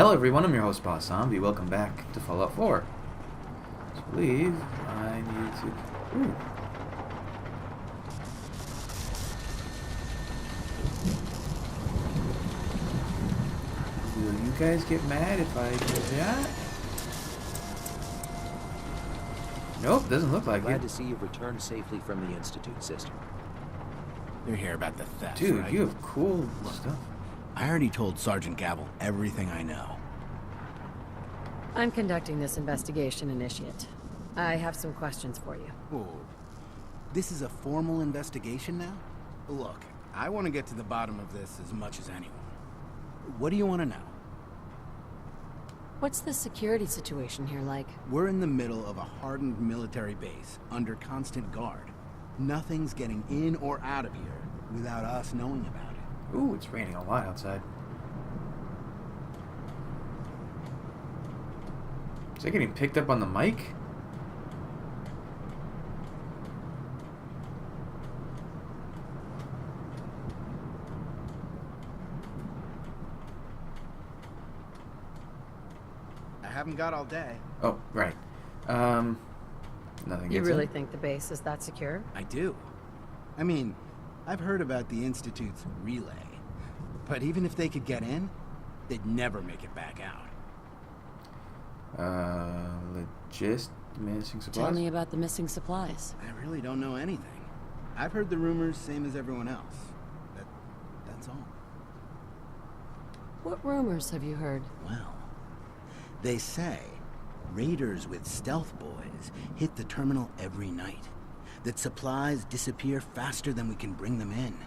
Hello everyone, I'm your host Boss Zombie. Welcome back to Fallout 4. I believe I need to... Ooh. Will you guys get mad if I do that? Nope, doesn't look like Glad it. to see you've returned safely from the Institute, sister. You're here about the theft, Dude, right? you have cool stuff. I already told Sergeant Gavel everything I know. I'm conducting this investigation, Initiate. I have some questions for you. Oh, this is a formal investigation now? Look, I want to get to the bottom of this as much as anyone. What do you want to know? What's the security situation here like? We're in the middle of a hardened military base, under constant guard. Nothing's getting in or out of here without us knowing about it. Ooh, it's raining a lot outside. Is that getting picked up on the mic? I haven't got all day. Oh, right. Nothing You gets really in. think the base is that secure? I do. I mean, I've heard about the Institute's relay. But even if they could get in, they'd never make it back out. Missing supplies? Tell me about the missing supplies. I really don't know anything. I've heard the rumors, same as everyone else. That's all. What rumors have you heard? Well, they say raiders with stealth boys hit the terminal every night. That supplies disappear faster than we can bring them in.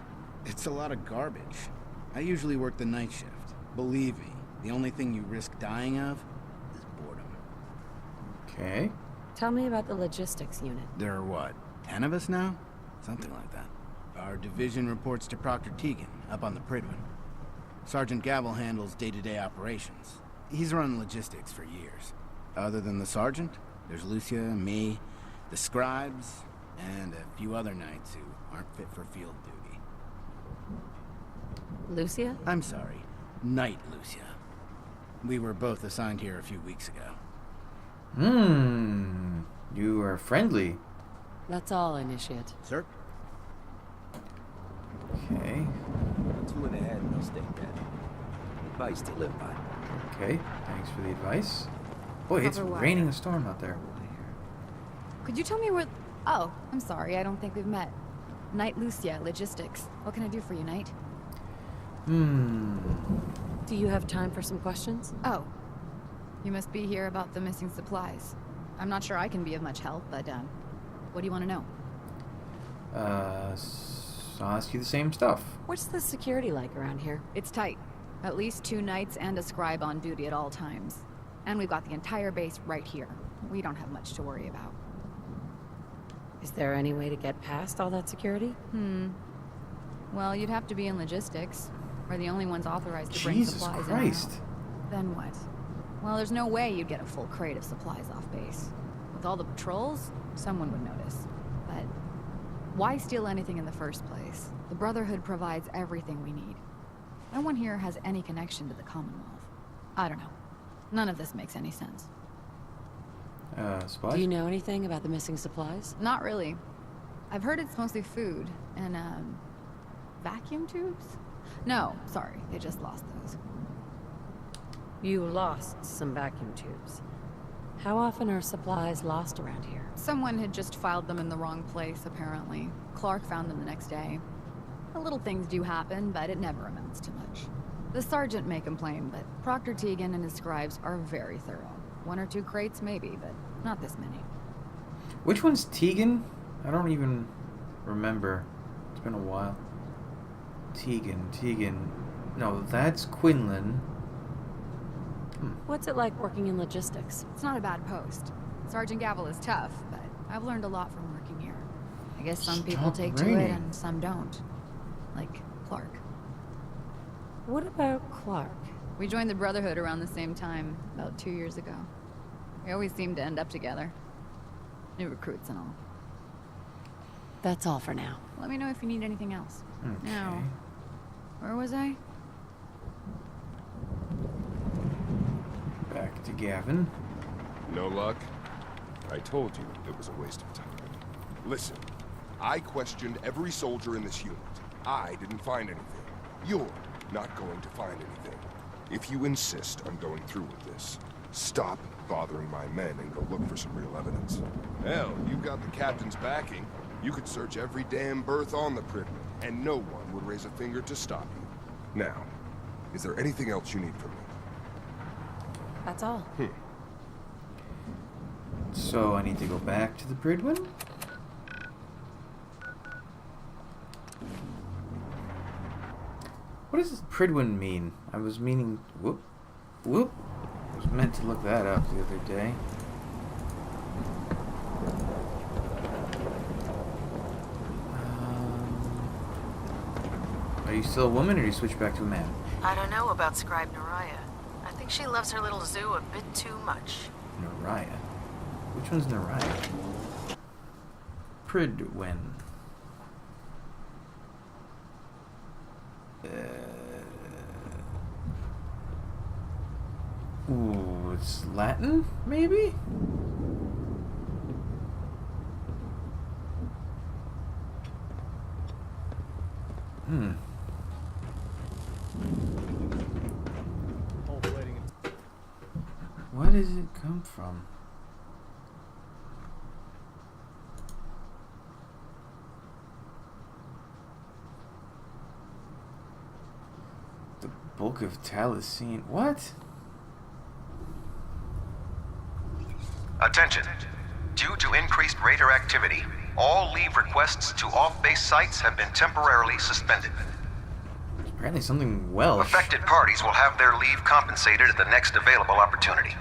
It's a lot of garbage. I usually work the night shift. Believe me, the only thing you risk dying of is boredom. Okay. Tell me about the logistics unit. There are what, 10 of us now? Something like that. Our division reports to Proctor Tegan, up on the Pridwin. Sergeant Gavel handles day-to-day operations. He's run logistics for years. Other than the sergeant, there's Lucia, me, the scribes, and a few other knights who aren't fit for field duty. Lucia? I'm sorry, Knight Lucia. We were both assigned here a few weeks ago. You are friendly. That's all, Initiate. Sir? Okay. 2 ahead and they'll stay dead. Advice to live by. Okay, thanks for the advice. Boy, it's Cover what? raining a storm out there. Could you tell me where... Oh, I'm sorry, I don't think we've met. Knight Lucia, Logistics. What can I do for you, Knight? Do you have time for some questions? Oh. You must be here about the missing supplies. I'm not sure I can be of much help, but, what do you want to know? I'll ask you the same stuff. What's the security like around here? It's tight. At least 2 knights and a scribe on duty at all times. And we've got the entire base right here. We don't have much to worry about. Is there any way to get past all that security? Well, you'd have to be in logistics. We're the only ones authorized to bring Jesus supplies Christ. in and out. Then what? Well, there's no way you'd get a full crate of supplies off base. With all the patrols, someone would notice. But why steal anything in the first place? The Brotherhood provides everything we need. No one here has any connection to the Commonwealth. I don't know. None of this makes any sense. Supplies? Do you know anything about the missing supplies? Not really. I've heard it's mostly food and, vacuum tubes? No, sorry, they just lost those. You lost some vacuum tubes. How often are supplies lost around here? Someone had just filed them in the wrong place, apparently. Clark found them the next day. The little things do happen, but it never amounts to much. The sergeant may complain, but Proctor Tegan and his scribes are very thorough. 1 or 2 crates, maybe, but not this many. Which one's Tegan? I don't even remember. It's been a while. Tegan. No, that's Quinlan. What's it like working in logistics? It's not a bad post. Sergeant Gavel is tough, but I've learned a lot from working here. I guess some people Stop take to raining. it and some don't. Like Clark. What about Clark? We joined the Brotherhood around the same time, about 2 years ago. We always seem to end up together. New recruits and all. That's all for now. Let me know if you need anything else. Okay. Now, where was I? Talk to Gavin. No luck? I told you it was a waste of time. Listen, I questioned every soldier in this unit. I didn't find anything. You're not going to find anything. If you insist on going through with this, stop bothering my men and go look for some real evidence. Hell, you've got the captain's backing. You could search every damn berth on the Prydwen, and no one would raise a finger to stop you. Now, is there anything else you need from me? That's all. So I need to go back to the Prydwen? What does Prydwen mean? I was meaning... Whoop. Whoop. I was meant to look that up the other day. Are you still a woman, or do you switch back to a man? I don't know about Scribe Naraya. I think she loves her little zoo a bit too much. Naraya? Which one's Naraya? Prydwen. Ooh, it's Latin, maybe? Where does it come from? The Book of Taliesin. What? Attention. Due to increased raider activity, all leave requests to off-base sites have been temporarily suspended. Apparently something Welsh. Affected parties will have their leave compensated at the next available opportunity.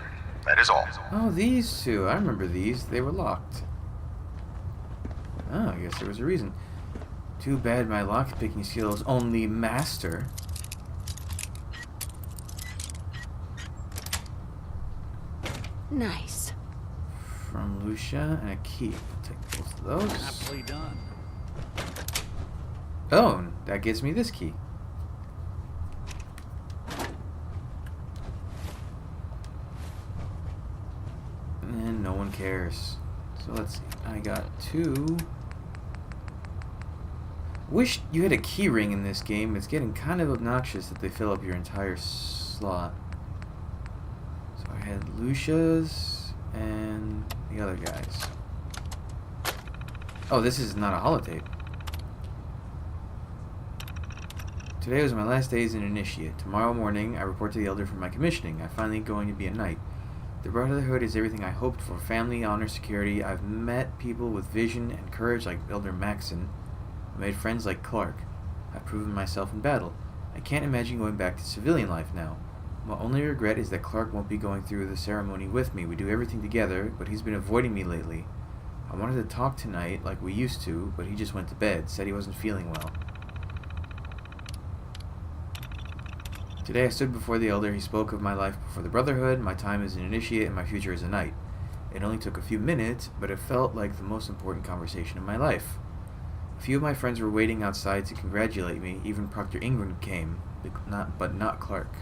That is all. Oh, these two. I remember these. They were locked. Oh, I guess there was a reason. Too bad my lockpicking skills only master. Nice. From Lucia and a key. I'll take both of those. Aptly done. Oh, and that gives me this key. And no one cares. So let's see. I got 2. Wish you had a key ring in this game. It's getting kind of obnoxious that they fill up your entire slot. So I had Lucia's and the other guys. Oh, this is not a holotape. Today was my last day as an initiate. Tomorrow morning, I report to the Elder for my commissioning. I'm finally going to be a knight. The Brotherhood is everything I hoped for. Family, honor, security. I've met people with vision and courage like Elder Maxon. I made friends like Clark. I've proven myself in battle. I can't imagine going back to civilian life now. My only regret is that Clark won't be going through the ceremony with me. We do everything together, but he's been avoiding me lately. I wanted to talk tonight like we used to, but he just went to bed. Said he wasn't feeling well. Today I stood before the Elder. He spoke of my life before the Brotherhood, my time as an initiate, and my future as a knight. It only took a few minutes, but it felt like the most important conversation of my life. A few of my friends were waiting outside to congratulate me. Even Proctor Ingram came, but not Clark.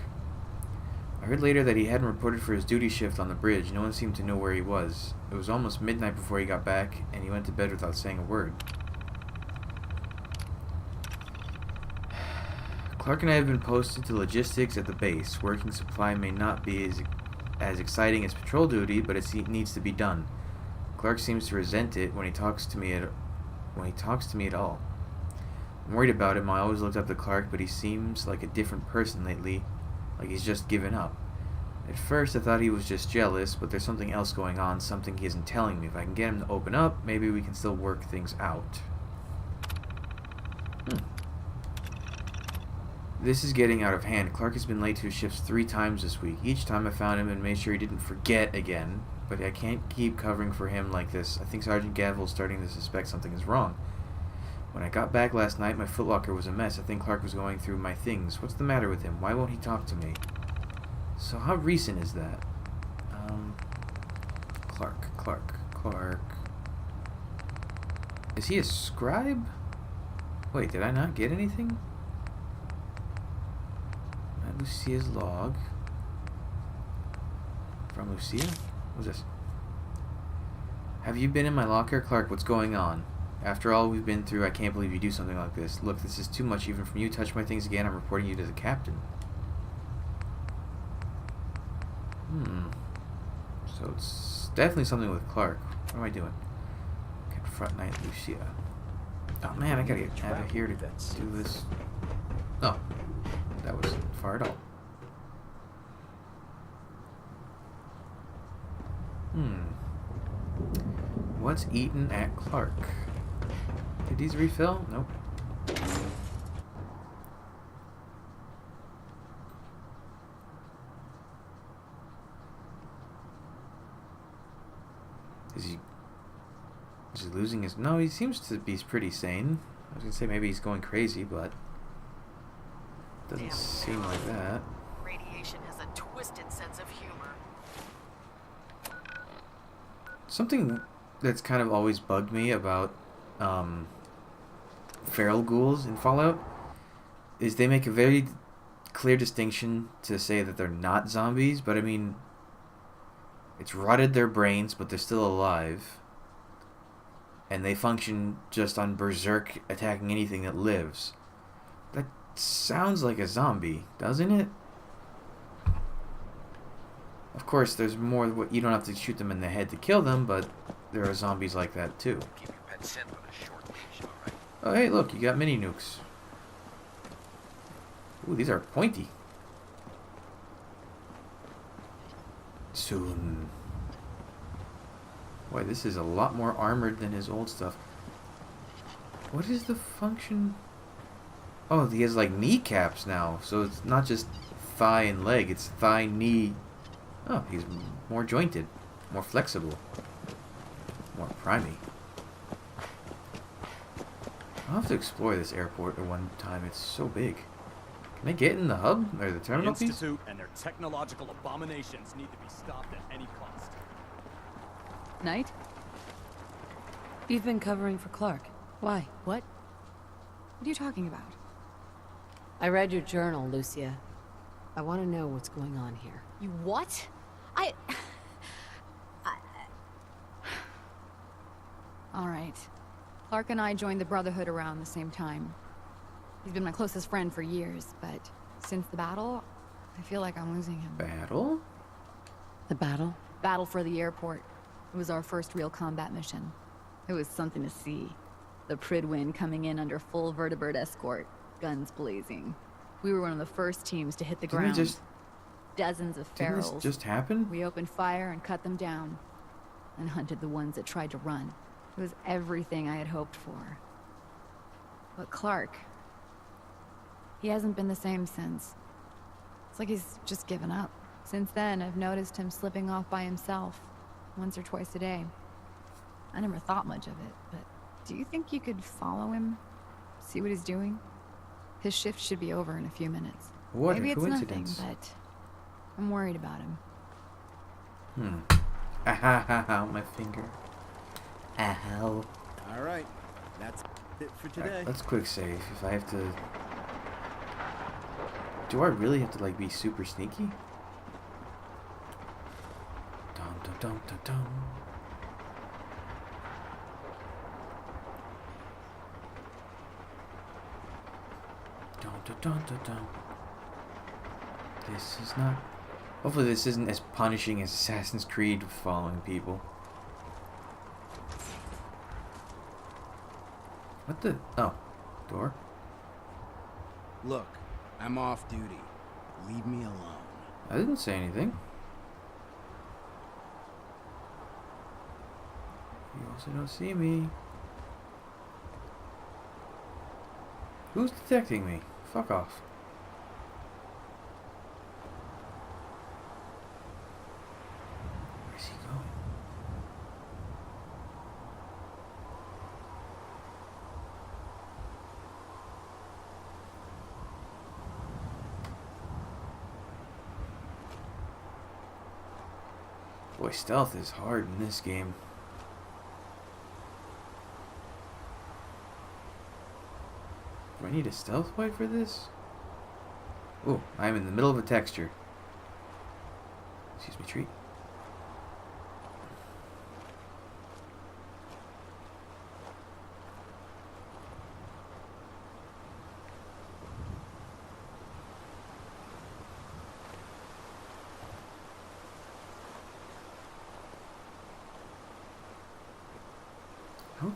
I heard later that he hadn't reported for his duty shift on the bridge. No one seemed to know where he was. It was almost midnight before he got back, and he went to bed without saying a word. Clark and I have been posted to logistics at the base. Working supply may not be as exciting as patrol duty, but it needs to be done. Clark seems to resent it when he talks to me at all. I'm worried about him. I always looked up to Clark, but he seems like a different person lately, like he's just given up. At first, I thought he was just jealous, but there's something else going on, something he isn't telling me. If I can get him to open up, maybe we can still work things out. This is getting out of hand. Clark has been late to his shifts 3 times this week. Each time I found him and made sure he didn't forget again. But I can't keep covering for him like this. I think Sergeant Gavel is starting to suspect something is wrong. When I got back last night, my footlocker was a mess. I think Clark was going through my things. What's the matter with him? Why won't he talk to me? So how recent is that? Clark. Is he a scribe? Wait, did I not get anything? Lucia's log. From Lucia? What's this? Have you been in my locker? Clark, what's going on? After all we've been through, I can't believe you do something like this. Look, this is too much even from you. Touch my things again, I'm reporting you to the captain. So it's definitely something with Clark. What am I doing? Confront Knight Lucia. Oh man, I gotta get out of here to do this. Oh, that wasn't far at all. What's eaten at Clark? Did these refill? Nope. Is he losing his... No, he seems to be pretty sane. I was gonna say maybe he's going crazy, but doesn't seem like that. Radiation has a twisted sense of humor. Something that's kind of always bugged me about feral ghouls in Fallout is they make a very clear distinction to say that they're not zombies, but I mean, it's rotted their brains, but they're still alive. And they function just on berserk, attacking anything that lives. That sounds like a zombie, doesn't it? Of course, there's more. You don't have to shoot them in the head to kill them, but there are zombies like that too. Keep your pet scent on a short leash, all right? Oh, hey, look, you got mini nukes. Ooh, these are pointy. Soon. Boy, this is a lot more armored than his old stuff. What is the function? Oh, he has like kneecaps now, so it's not just thigh and leg, it's thigh, knee. Oh, he's more jointed, more flexible, more primey. I'll have to explore this airport at one time. It's so big. Can I get in the hub or the terminal The piece? Institute and their technological abominations need to be stopped at any cost. Knight? You've been covering for Clark. Why? What? What are you talking about? I read your journal, Lucia. I want to know what's going on here. You what? All right. Clark and I joined the Brotherhood around the same time. He's been my closest friend for years, but since the battle, I feel like I'm losing him. Battle? The battle? Battle for the airport. It was our first real combat mission. It was something to see. The Pridwin coming in under full vertebrate escort, guns blazing. We were one of the first teams to hit the ground. Dozens of Didn't ferals. this just happen? We opened fire and cut them down, and hunted the ones that tried to run. It was everything I had hoped for. But Clark, he hasn't been the same since. It's like he's just given up. Since then, I've noticed him slipping off by himself, once or twice a day. I never thought much of it, but do you think you could follow him? See what he's doing? His shift should be over in a few minutes. What Maybe a it's coincidence. nothing, but I'm worried about him. Ow, my finger. Ow. All right, that's it for today. Alright, let's quick save. If I have to... Do I really have to, like, be super sneaky? Dum dum dum dum dum. Dum dum dum dum dum. This is not... Hopefully this isn't as punishing as Assassin's Creed following people. What the... Oh. Door? Look, I'm off duty. Leave me alone. I didn't say anything. You also don't see me. Who's detecting me? Fuck off. Where's he going? Boy, stealth is hard in this game. Do I need a stealth point for this? Oh, I'm in the middle of a texture. Excuse me, treat.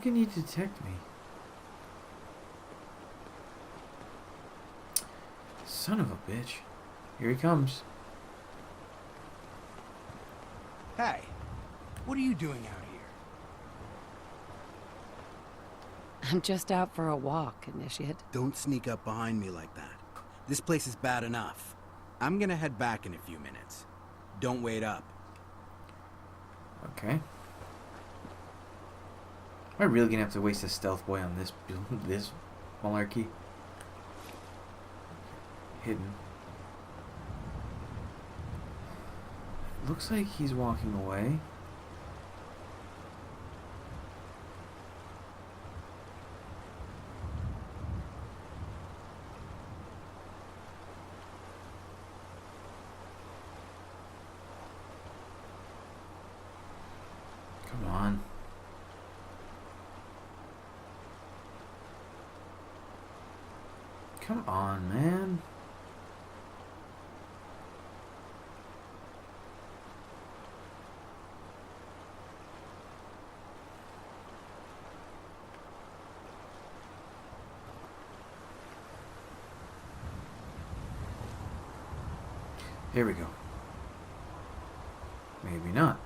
can he detect me? Son of a bitch. Here he comes. Hey, what are you doing out here? I'm just out for a walk, initiate. Don't sneak up behind me like that. This place is bad enough. I'm gonna head back in a few minutes. Don't wait up. Okay. Am I really gonna have to waste a stealth boy on this malarkey? Hidden. Looks like he's walking away. Come on. Come on, man. Here we go. Maybe not.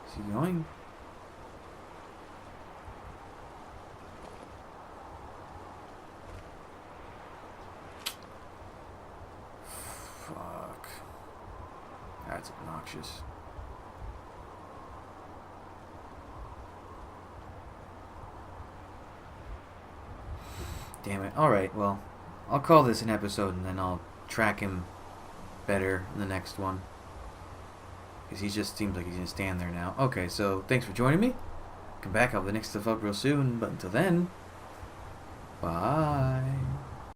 Is he going? Fuck. That's obnoxious. Damn it. Alright, well, I'll call this an episode and then I'll track him better in the next one. Because he just seems like he's going to stand there now. Okay, so thanks for joining me. Come back, I'll have the next stuff up real soon. But until then, bye.